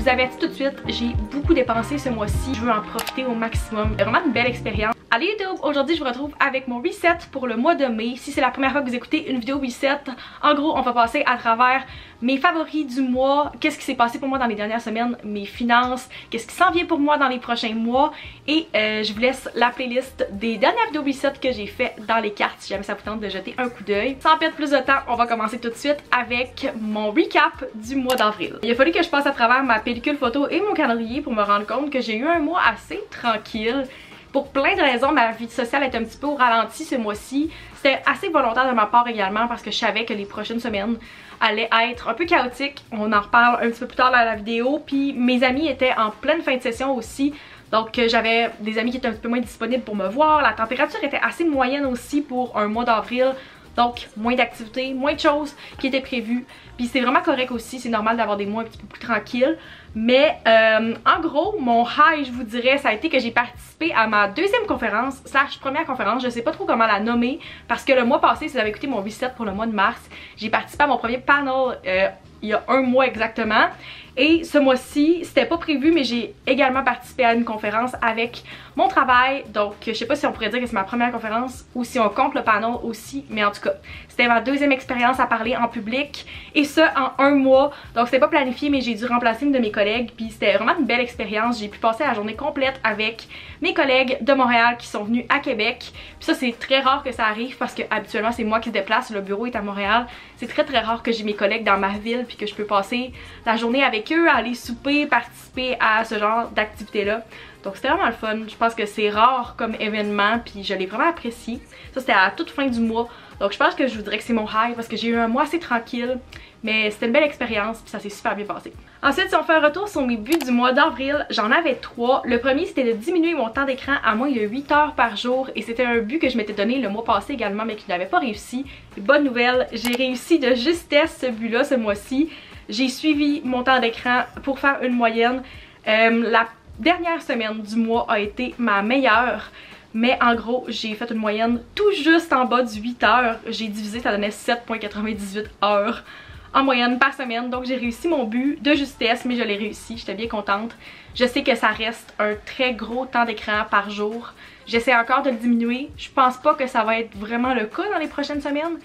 vous avertis tout de suite, j'ai beaucoup dépensé ce mois-ci. Je veux en profiter au maximum. C'est vraiment une belle expérience. Allez YouTube, aujourd'hui je vous retrouve avec mon reset pour le mois de mai. Si c'est la première fois que vous écoutez une vidéo reset, en gros on va passer à travers mes favoris du mois, qu'est-ce qui s'est passé pour moi dans les dernières semaines, mes finances, qu'est-ce qui s'en vient pour moi dans les prochains mois et je vous laisse la playlist des dernières vidéos reset que j'ai fait dans les cartes si jamais ça vous tente de jeter un coup d'œil. Sans perdre plus de temps, on va commencer tout de suite avec mon recap du mois d'avril. Il a fallu que je passe à travers ma pellicule photo et mon calendrier pour me rendre compte que j'ai eu un mois assez tranquille. Pour plein de raisons, ma vie sociale est un petit peu au ralenti ce mois-ci. C'était assez volontaire de ma part également parce que je savais que les prochaines semaines allaient être un peu chaotiques. On en reparle un petit peu plus tard dans la vidéo. Puis mes amis étaient en pleine fin de session aussi. Donc j'avais des amis qui étaient un petit peu moins disponibles pour me voir. La température était assez moyenne aussi pour un mois d'avril. Donc moins d'activités, moins de choses qui étaient prévues. Puis c'est vraiment correct aussi, c'est normal d'avoir des mois un petit peu plus tranquilles. Mais en gros, mon high, je vous dirais, ça a été que j'ai participé à ma deuxième conférence, première conférence, je sais pas trop comment la nommer, parce que le mois passé, si vous avez écouté mon reset pour le mois de mars, j'ai participé à mon premier panel il y a un mois exactement. Et ce mois-ci, c'était pas prévu, mais j'ai également participé à une conférence avec mon travail. Donc, je sais pas si on pourrait dire que c'est ma première conférence ou si on compte le panel aussi, mais en tout cas, c'était ma deuxième expérience à parler en public et ça en un mois. Donc, c'était pas planifié, mais j'ai dû remplacer une de mes collègues. Puis, c'était vraiment une belle expérience. J'ai pu passer la journée complète avec mes collègues de Montréal qui sont venus à Québec. Puis ça, c'est très rare que ça arrive parce que habituellement, c'est moi qui se déplace. Le bureau est à Montréal. C'est très rare que j'ai mes collègues dans ma ville puis que je peux passer la journée avec eux, aller souper, participer à ce genre d'activité-là. Donc c'était vraiment le fun. Je pense que c'est rare comme événement puis je l'ai vraiment apprécié. Ça c'était à la toute fin du mois. Donc je pense que je vous dirais que c'est mon high parce que j'ai eu un mois assez tranquille. Mais c'était une belle expérience puis ça s'est super bien passé. Ensuite, si on fait un retour sur mes buts du mois d'avril, j'en avais 3. Le premier, c'était de diminuer mon temps d'écran à moins de 8 heures par jour. Et c'était un but que je m'étais donné le mois passé également, mais qui n'avait pas réussi. Et bonne nouvelle, j'ai réussi de justesse ce but-là ce mois-ci. J'ai suivi mon temps d'écran pour faire une moyenne. La dernière semaine du mois a été ma meilleure. Mais en gros, j'ai fait une moyenne tout juste en bas du 8 heures. J'ai divisé, ça donnait 7,98 heures en moyenne par semaine. Donc j'ai réussi mon but de justesse, mais je l'ai réussi. J'étais bien contente. Je sais que ça reste un très gros temps d'écran par jour. J'essaie encore de le diminuer. Je pense pas que ça va être vraiment le cas dans les prochaines semaines.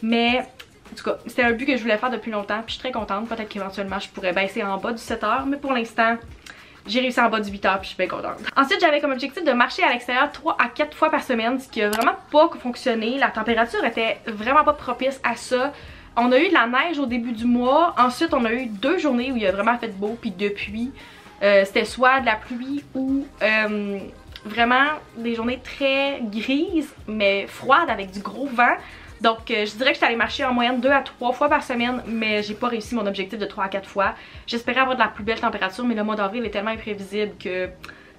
Mais en tout cas, c'était un but que je voulais faire depuis longtemps. Puis je suis très contente. Peut-être qu'éventuellement je pourrais baisser en bas du 7 heures. Mais pour l'instant, j'ai réussi en bas du 8 heures puis je suis bien contente. Ensuite, j'avais comme objectif de marcher à l'extérieur 3 à 4 fois par semaine, ce qui a vraiment pas fonctionné. La température était vraiment pas propice à ça. On a eu de la neige au début du mois. Ensuite, on a eu 2 journées où il a vraiment fait beau. Puis depuis, c'était soit de la pluie ou vraiment des journées très grises, mais froides avec du gros vent. Donc je dirais que j'étais allée marcher en moyenne 2 à 3 fois par semaine, mais j'ai pas réussi mon objectif de 3 à 4 fois. J'espérais avoir de la plus belle température, mais le mois d'avril est tellement imprévisible que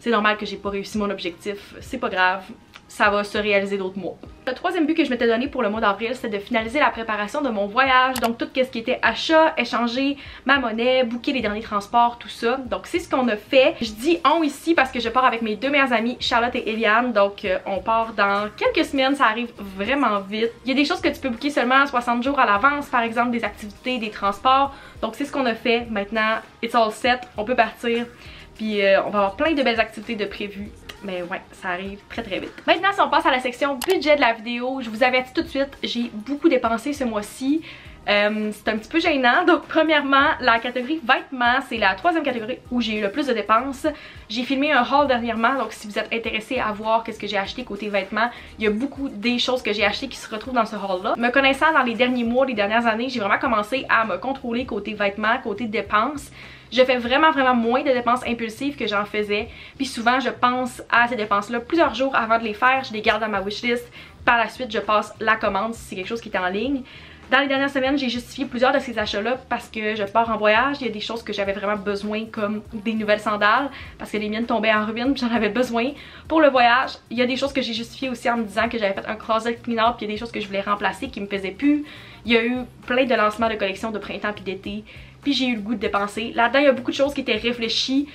c'est normal que j'ai pas réussi mon objectif. C'est pas grave, ça va se réaliser d'autres mois. Le troisième but que je m'étais donné pour le mois d'avril, c'était de finaliser la préparation de mon voyage. Donc tout ce qui était achat, échanger ma monnaie, booker les derniers transports, tout ça. Donc c'est ce qu'on a fait. Je dis on ici parce que je pars avec mes 2 meilleures amies, Charlotte et Eliane. Donc on part dans quelques semaines, ça arrive vraiment vite. Il y a des choses que tu peux booker seulement 60 jours à l'avance, par exemple des activités, des transports. Donc c'est ce qu'on a fait. Maintenant, it's all set, on peut partir. Puis on va avoir plein de belles activités de prévues. Mais ouais, ça arrive très vite. Maintenant, si on passe à la section budget de la vidéo, je vous avertis tout de suite, j'ai beaucoup dépensé ce mois-ci. C'est un petit peu gênant. Donc premièrement, la catégorie vêtements, c'est la 3e catégorie où j'ai eu le plus de dépenses. J'ai filmé un haul dernièrement, donc si vous êtes intéressé à voir qu'est-ce que j'ai acheté côté vêtements, il y a beaucoup des choses que j'ai achetées qui se retrouvent dans ce haul-là. Me connaissant dans les derniers mois, les dernières années, j'ai vraiment commencé à me contrôler côté vêtements, côté dépenses. Je fais vraiment moins de dépenses impulsives que j'en faisais. Puis souvent, je pense à ces dépenses-là plusieurs jours avant de les faire. Je les garde dans ma wishlist. Par la suite, je passe la commande si c'est quelque chose qui est en ligne. Dans les dernières semaines, j'ai justifié plusieurs de ces achats-là parce que je pars en voyage. Il y a des choses que j'avais vraiment besoin, comme des nouvelles sandales, parce que les miennes tombaient en ruine, puis j'en avais besoin pour le voyage. Il y a des choses que j'ai justifiées aussi en me disant que j'avais fait un closet clean-up, puis il y a des choses que je voulais remplacer qui me faisaient plus. Il y a eu plein de lancements de collections de printemps puis d'été, puis j'ai eu le goût de dépenser. Là-dedans, il y a beaucoup de choses qui étaient réfléchies.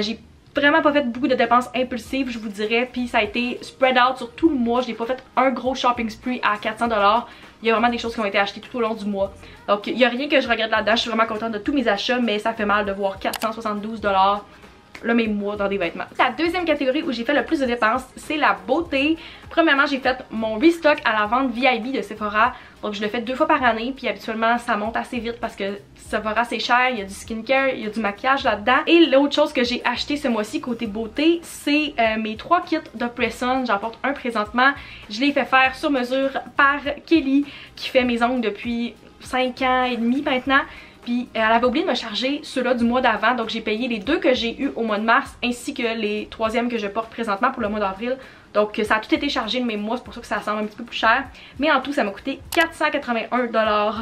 J'ai vraiment pas fait beaucoup de dépenses impulsives, je vous dirais, puis ça a été spread out sur tout le mois. Je n'ai pas fait un gros shopping spree à 400$. Il y a vraiment des choses qui ont été achetées tout au long du mois. Donc il n'y a rien que je regrette là-dedans. Je suis vraiment contente de tous mes achats, mais ça fait mal de voir 472 $ le même mois dans des vêtements. La deuxième catégorie où j'ai fait le plus de dépenses, c'est la beauté. Premièrement, j'ai fait mon restock à la vente VIB de Sephora. Donc je le fais 2 fois par année, puis habituellement ça monte assez vite parce que Sephora c'est cher, il y a du skincare, il y a du maquillage là-dedans. Et l'autre chose que j'ai acheté ce mois-ci côté beauté, c'est mes 3 kits de Press-On. J'en porte un présentement. Je l'ai fait faire sur mesure par Kelly qui fait mes ongles depuis 5 ans et demi maintenant. Puis elle avait oublié de me charger ceux-là du mois d'avant, donc j'ai payé les 2 que j'ai eu au mois de mars ainsi que les 3e que je porte présentement pour le mois d'avril. Donc ça a tout été chargé le même mois, c'est pour ça que ça semble un petit peu plus cher. Mais en tout, ça m'a coûté 481 $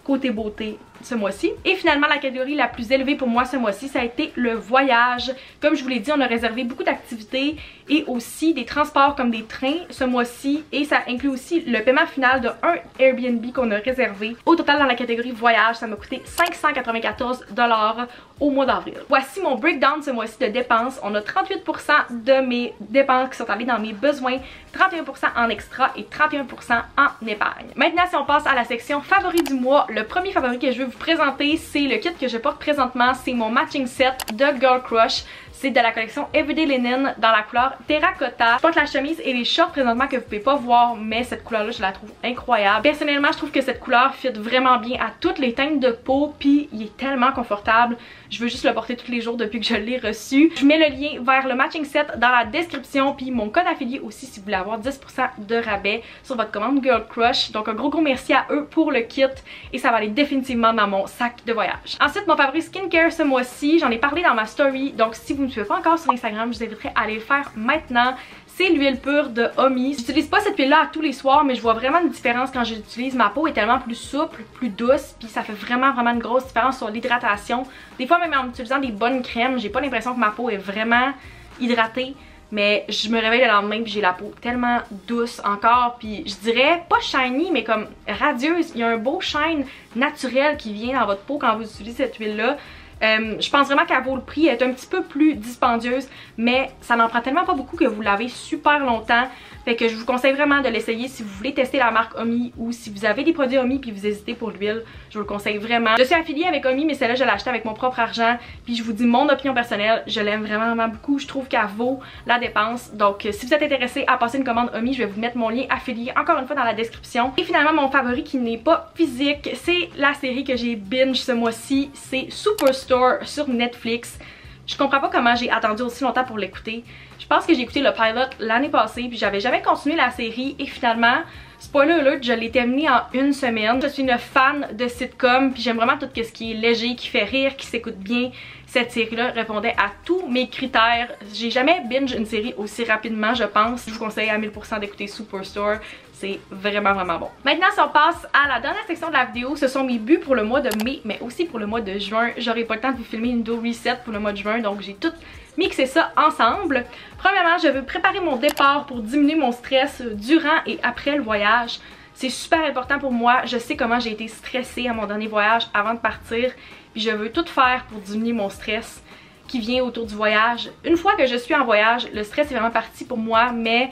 côté beauté ce mois-ci. Et finalement, la catégorie la plus élevée pour moi ce mois-ci, ça a été le voyage. Comme je vous l'ai dit, on a réservé beaucoup d'activités et aussi des transports comme des trains ce mois-ci. Et ça inclut aussi le paiement final de un Airbnb qu'on a réservé. Au total, dans la catégorie voyage, ça m'a coûté 594 $ au mois d'avril. Voici mon breakdown ce mois-ci de dépenses. On a 38% de mes dépenses qui sont allées dans mes besoins, 31% en extra et 31% en épargne. Maintenant, si on passe à la section favoris du mois, le premier favori que je veux vous présenter, c'est le kit que je porte présentement. C'est mon matching set de Girl Crush. C'est de la collection Everyday Linen dans la couleur Terracotta. Je porte la chemise et les shorts présentement que vous pouvez pas voir, mais cette couleur-là, je la trouve incroyable. Personnellement, je trouve que cette couleur fit vraiment bien à toutes les teintes de peau, puis il est tellement confortable. Je veux juste le porter tous les jours depuis que je l'ai reçu. Je mets le lien vers le matching set dans la description, puis mon code affilié aussi si vous voulez avoir 10% de rabais sur votre commande Girl Crush. Donc un gros merci à eux pour le kit et ça va aller définitivement dans mon sac de voyage. Ensuite, mon favori skincare ce mois-ci, j'en ai parlé dans ma story, donc si vous ne me suivez pas encore sur Instagram, je vous inviterai à aller le faire maintenant. C'est l'huile pure de Omi. J'utilise pas cette huile là à tous les soirs, mais je vois vraiment une différence quand je l'utilise. Ma peau est tellement plus souple, plus douce, puis ça fait vraiment une grosse différence sur l'hydratation. Des fois même en utilisant des bonnes crèmes, j'ai pas l'impression que ma peau est vraiment hydratée, mais je me réveille le lendemain puis j'ai la peau tellement douce encore, puis je dirais pas shiny mais comme radieuse. Il y a un beau shine naturel qui vient dans votre peau quand vous utilisez cette huile là. Je pense vraiment qu'elle vaut le prix. Elle est un petit peu plus dispendieuse, mais ça n'en prend tellement pas beaucoup que vous l'avez super longtemps. Fait que je vous conseille vraiment de l'essayer si vous voulez tester la marque Omi, ou si vous avez des produits Omi puis vous hésitez pour l'huile, je vous le conseille vraiment. Je suis affiliée avec Omi, mais celle-là je l'ai achetée avec mon propre argent, puis je vous dis mon opinion personnelle, je l'aime vraiment beaucoup, je trouve qu'elle vaut la dépense. Donc si vous êtes intéressé à passer une commande Omi, je vais vous mettre mon lien affilié encore une fois dans la description. Et finalement, mon favori qui n'est pas physique, c'est la série que j'ai binge ce mois-ci, c'est Superstore sur Netflix. Je comprends pas comment j'ai attendu aussi longtemps pour l'écouter. Je pense que j'ai écouté le pilot l'année passée, puis j'avais jamais continué la série, et finalement, spoiler alert, je l'ai terminé en une semaine. Je suis une fan de sitcom, puis j'aime vraiment tout ce qui est léger, qui fait rire, qui s'écoute bien. Cette série-là répondait à tous mes critères. J'ai jamais binge une série aussi rapidement, je pense. Je vous conseille à 1000% d'écouter Superstore. C'est vraiment bon. Maintenant, si on passe à la dernière section de la vidéo, ce sont mes buts pour le mois de mai, mais aussi pour le mois de juin. J'aurai pas le temps de vous filmer une vidéo reset pour le mois de juin, donc j'ai tout mixé ça ensemble. Premièrement, je veux préparer mon départ pour diminuer mon stress durant et après le voyage. C'est super important pour moi. Je sais comment j'ai été stressée à mon dernier voyage avant de partir, puis je veux tout faire pour diminuer mon stress qui vient autour du voyage. Une fois que je suis en voyage, le stress est vraiment parti pour moi, mais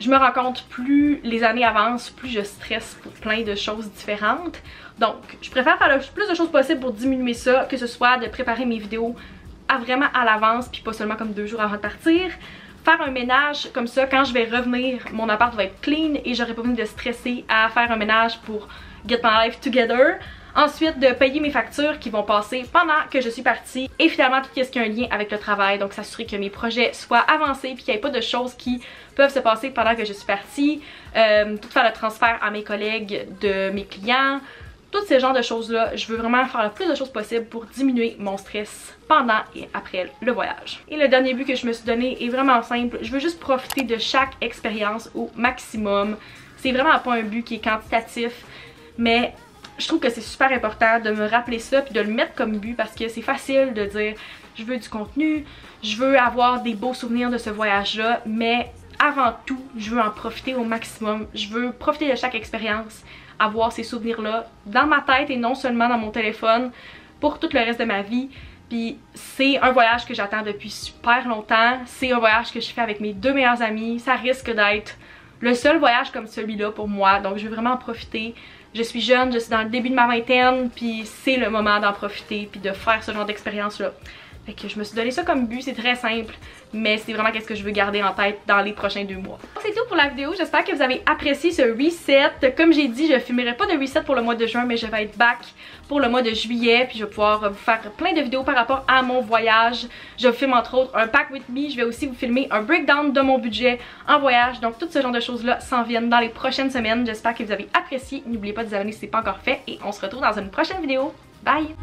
je me rends compte, plus les années avancent, plus je stresse pour plein de choses différentes. Donc, je préfère faire le plus de choses possible pour diminuer ça, que ce soit de préparer mes vidéos vraiment à l'avance, puis pas seulement comme 2 jours avant de partir. Faire un ménage comme ça, quand je vais revenir, mon appart va être clean et j'aurai pas besoin de stresser à faire un ménage pour get my life together. Ensuite, de payer mes factures qui vont passer pendant que je suis partie. Et finalement, tout ce qui a un lien avec le travail. Donc, s'assurer que mes projets soient avancés puis qu'il n'y ait pas de choses qui peuvent se passer pendant que je suis partie. Tout faire le transfert à mes collègues de mes clients. Tous ces genres de choses-là, je veux vraiment faire le plus de choses possible pour diminuer mon stress pendant et après le voyage. Et le dernier but que je me suis donné est vraiment simple. Je veux juste profiter de chaque expérience au maximum. C'est vraiment pas un but qui est quantitatif, mais je trouve que c'est super important de me rappeler ça puis de le mettre comme but, parce que c'est facile de dire je veux du contenu, je veux avoir des beaux souvenirs de ce voyage-là, mais avant tout, je veux en profiter au maximum. Je veux profiter de chaque expérience, avoir ces souvenirs-là dans ma tête et non seulement dans mon téléphone pour tout le reste de ma vie. Puis c'est un voyage que j'attends depuis super longtemps. C'est un voyage que je fais avec mes 2 meilleures amies. Ça risque d'être le seul voyage comme celui-là pour moi, donc je veux vraiment en profiter. Je suis jeune, je suis dans le début de ma vingtaine, puis c'est le moment d'en profiter puis de faire ce genre d'expérience-là. Fait que je me suis donné ça comme but, c'est très simple, mais c'est vraiment qu'est-ce que je veux garder en tête dans les prochains 2 mois. C'est tout pour la vidéo, j'espère que vous avez apprécié ce reset. Comme j'ai dit, je filmerai pas de reset pour le mois de juin, mais je vais être back pour le mois de juillet, puis je vais pouvoir vous faire plein de vidéos par rapport à mon voyage. Je vous filme entre autres un pack with me, je vais aussi vous filmer un breakdown de mon budget en voyage, donc tout ce genre de choses là s'en viennent dans les prochaines semaines. J'espère que vous avez apprécié, n'oubliez pas de vous abonner si ce n'est pas encore fait, et on se retrouve dans une prochaine vidéo. Bye!